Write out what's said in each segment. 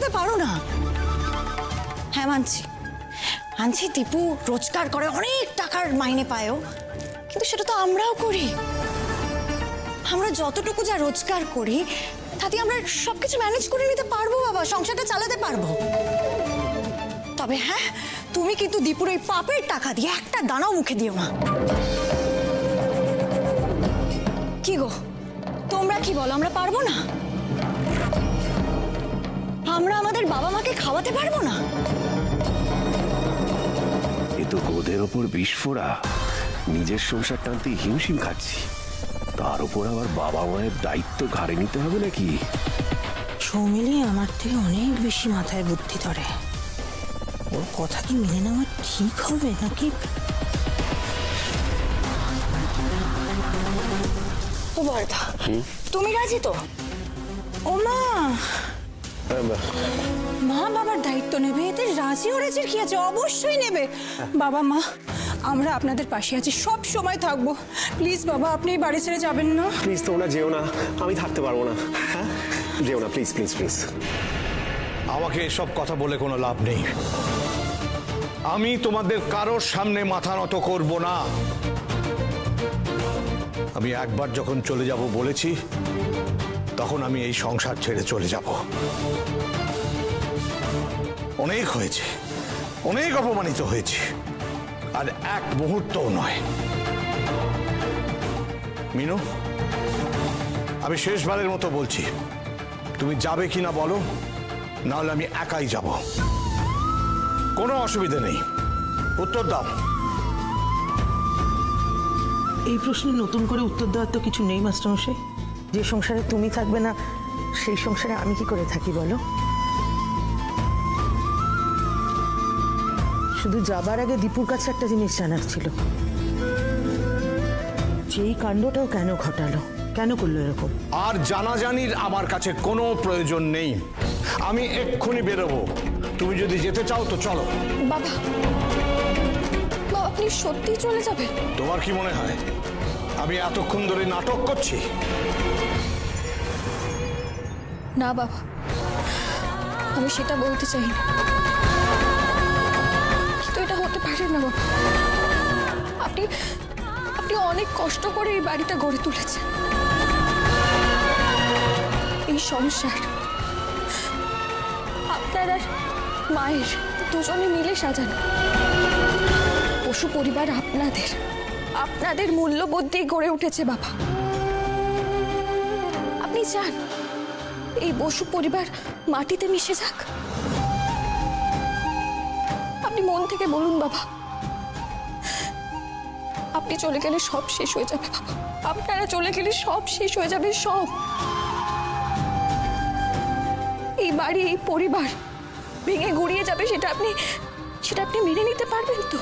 নিতে পারো না। হ্যাঁ মানছি, মানছি দীপু রোজগার করে, অনেক টাকার মাইনে পায়ও, কিন্তু সেটা তো আমরাও করি। আমরা যতটুকু যা রোজগার করি তাতে আমরা সবকিছু ম্যানেজ করে নিতে পারবো বাবা, সংসারটা চালাতে পারবো। তবে হ্যাঁ, তুমি কিন্তু দীপুর এই পাপের টাকা দিয়ে একটা দানাও মুখে দিও না। কি গো, তোমরা কি বলো, আমরা পারবো না? আমরা আমাদের বাবা মাকে খাওয়াতে পারবো না? এ তো গোদের ওপর বিস্ফোরা, নিজের সংসার টানতে হিমশিম খাচ্ছি, তার উপর আবার বাবা মায়ের দায়িত্ব ঘাড়ে নিতে হবে নাকি? সৌমিলি আমার থেকে অনেক বেশি মাথায় বুদ্ধি ধরে। ওর কথা কি মেনে নেওয়া ঠিক হবে নাকি? ও বর্দা, তুমি রাজি তো? ও মা, মা বাবার দায়িত্ব নেবে, এতে রাজি ও রাজির কি আছে? অবশ্যই নেবে। বাবা মা, আমরা আপনাদের পাশে আছি, সব সময় থাকবো। প্লিজ বাবা, আপনি বাড়ি ছেড়ে যাবেন না। প্লিজ তোমরা যেও না, আমি থাকতে পারবো না। হ্যাঁ, যেও না প্লিজ প্লিজ প্লিজ। আমাকে এসব কথা বলে কোনো লাভ নেই। আমি তোমাদের কারোর সামনে মাথা নত করব না। আমি একবার যখন চলে যাব বলেছি, তখন আমি এই সংসার ছেড়ে চলে যাব। অনেক হয়েছে, অনেক অপমানিত হয়েছে, আর এক মুহূর্তও নয়। মিনু, আমি শেষবারের মতো বলছি, তুমি যাবে কিনা বলো, নাহলে আমি একাই যাব। কোনো অসুবিধা নেই, উত্তর দাও। এই প্রশ্নে নতুন করে উত্তর দেওয়ার তো কিছু নেই মাস্টারমশাই। যে সংসারে তুমি থাকবে না, সেই সংসারে আমি কি করে থাকি বলো? শুধু যাবার আগে দীপুর কাছে একটা জিনিস জানার ছিল, যেই কাণ্ডটাও কেন ঘটালো, কেন করলো এরকম? আর জানাজানির আমার কাছে কোনো প্রয়োজন নেই। আমি এক্ষুনি বেরোবো। তুমি যদি যেতে চাও তো চলো। বাবা, আপনি সত্যি চলে যাবেন? তোমার কি মনে হয় আমি এতক্ষণ ধরে নাটক করছি? না বাবা, আমি সেটা বলতে চাই না, কিন্তু এটা হতে পারে না বাবা। আপনি আপনি অনেক কষ্ট করে এই বাড়িটা গড়ে তুলেছেন। এই সংসার আপনার আর মায়ের দুজনে মিলে সাজানো। পশু পরিবার আপনাদের, আপনাদের মূল্যবোধ দিয়ে গড়ে উঠেছে বাবা। আপনি চান এই বসু পরিবার মাটিতে মিশে যাক? আপনি মন থেকে বলুন বাবা, আপনি চলে গেলে সব শেষ হয়ে যাবে বাবা। আপনারা চলে গেলে সব শেষ হয়ে যাবে, সব। এই বাড়ি, এই পরিবার ভেঙে গুড়িয়ে যাবে, সেটা আপনি মেনে নিতে পারবেন তো?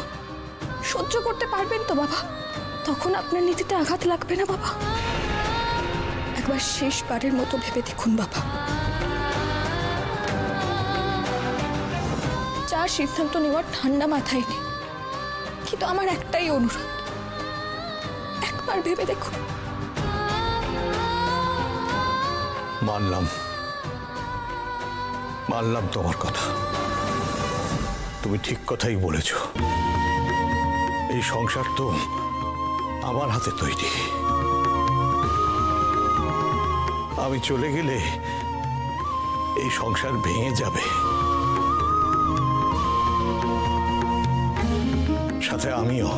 সহ্য করতে পারবেন তো বাবা? তখন আপনার নীতিতে আঘাত লাগবে না বাবা? একবার শেষবারের মতো ভেবে দেখুন বাবা। যার সিদ্ধান্ত নেওয়ার ঠান্ডা মাথায় নেই, কিন্তু আমার একটাই অনুরোধ, একবার ভেবে দেখুন। মানলাম তোমার কথা, তুমি ঠিক কথাই বলেছ। এই সংসার তো আমার হাতে তৈরি। আমি চলে গেলে এই সংসার ভেঙে যাবে, সাথে আমিও।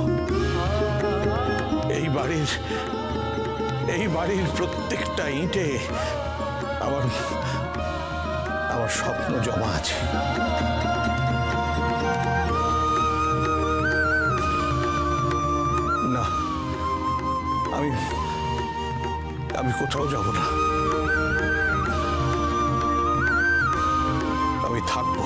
এই বাড়ির প্রত্যেকটা ইঁটে আমার স্বপ্ন জমা আছে। না, আমি কোথাও যাব না। আমি থাকবো।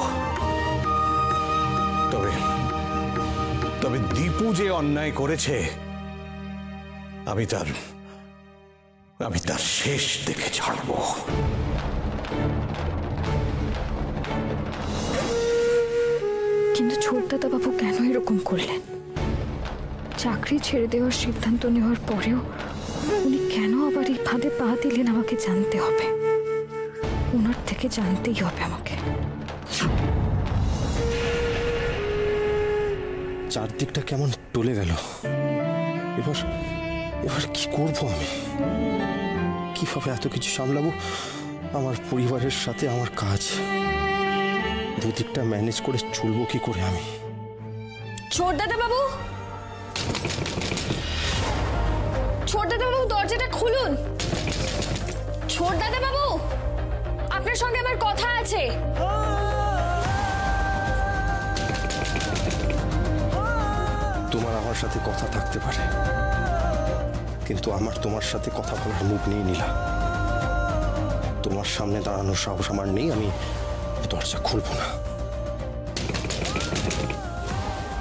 তবে দীপু যে অন্যায় করেছে, আমি তার শেষ দেখে ছাড়বো। কিন্তু ছোটদাদা বাবু কেন এরকম করলেন? চাকরি ছেড়ে দেওয়ার সিদ্ধান্ত নেওয়ার পরেও উনি কেন আবার এই ফাঁদে পা দিলেন? আমাকে জানতে হবে, ওনার থেকে জানতেই হবে আমাকে। চারদিকটা কেমন টলে গেল। এবার এবার কি করব আমি? কিভাবে এত কিছু সামলাবো? আমার পরিবারের সাথে আমার কাজ, দুদিকটা ম্যানেজ করে চলবো কি করে আমি? ছোটদাদা বাবু, ছোটদাদা বাবু দরজাটা খুলুন। ছোটদাদা বাবু, আপনার সঙ্গে আমার কথা আছে। তোমার আমার সাথে কথা থাকতে পারে, কিন্তু আমার তোমার সাথে কথা বলার মুখ নিয়ে নিলাম। তোমার সামনে দাঁড়ানোর সাহস আমার নেই, আমি দরজা খুলবো না।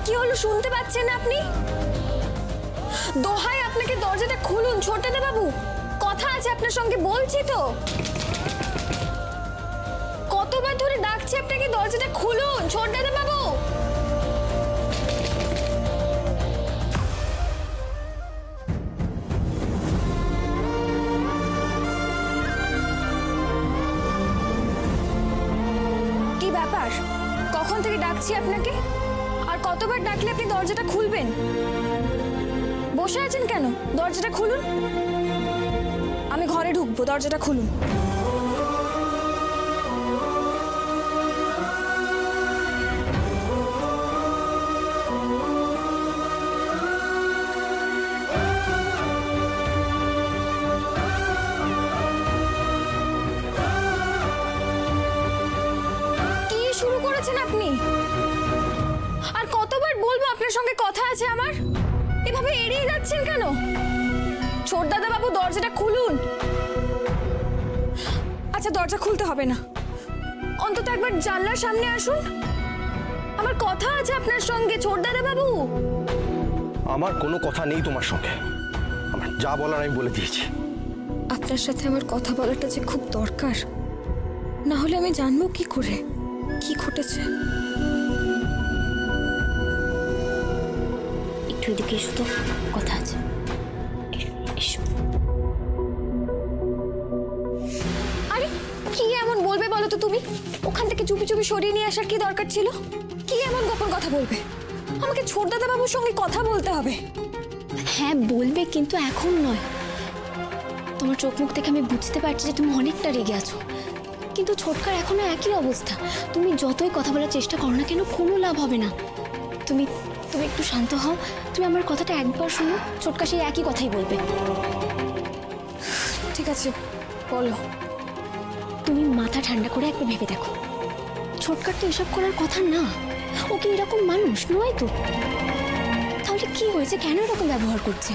কি হলো, শুনতে পাচ্ছেন না আপনি? দোহাই আপনাকে দরজাটা খুলুন ছোটদাদা বাবু, কথা আছে আপনার সঙ্গে, বলছি তো। কতবার ধরে ডাকছি আপনাকে, দরজাটা খুলুন ছোটদাদা বাবু। কি ব্যাপার, কখন থেকে ডাকছি আপনাকে? আর কতবার ডাকলে আপনি দরজাটা খুলবেন? বসে আছেন কেন? দরজাটা খুলুন। আমি ঘরে ঢুকবো, দরজাটা খুলুন। কি শুরু করেছেন আপনি? আর কতবার বলবো আপনার সঙ্গে কথা আছে আমার? এভাবে এড়িয়ে যাচ্ছেন কেন? ছোটদাদা বাবু দরজাটা খুলুন। আচ্ছা, দরজা খুলতে হবে না, অন্তত একবার জানলার সামনে আসুন, আমার কথা আছে আপনার সঙ্গে ছোটদাদা বাবু। আমার কোনো কথা নেই তোমার সঙ্গে, আমার যা বলার আমি বলে দিয়েছি। আপনার সাথে আমার কথা বলাটা যে খুব দরকার, না হলে আমি জানবো কি করে কি ঘটেছে। একটু এদিকে এসো তো, কথা আছে। এসো। আরে কি এমন বলবে বলো তো তুমি? ওখান থেকে চুপি চুপি সরিয়ে নিয়ে আসার কি দরকার ছিল? কি এমন গোপন কথা বলবে? আমাকে ছোটদাদা বাবুর সঙ্গে কথা বলতে হবে। হ্যাঁ বলবে, কিন্তু এখন নয়। তোমার চোখ মুখ থেকে আমি বুঝতে পারছি যে তুমি অনেকটা রেগে আছো, কিন্তু ছোটকার এখনো একই অবস্থা। তুমি যতই কথা বলার চেষ্টা করো না কেন, কোনো লাভ হবে না। তুমি তুমি একটু শান্ত হও, তুমি আমার কথাটা একবার শোনো, ছোটকা সেই একই কথাই বলবে। ঠিক আছে, বলো। তুমি মাথা ঠান্ডা করে একবার ভেবে দেখো, ছোটকার তো এসব করার কথা না। ও কি এরকম মানুষ নয় তো? তাহলে কি হয়েছে, কেন এরকম ব্যবহার করছে?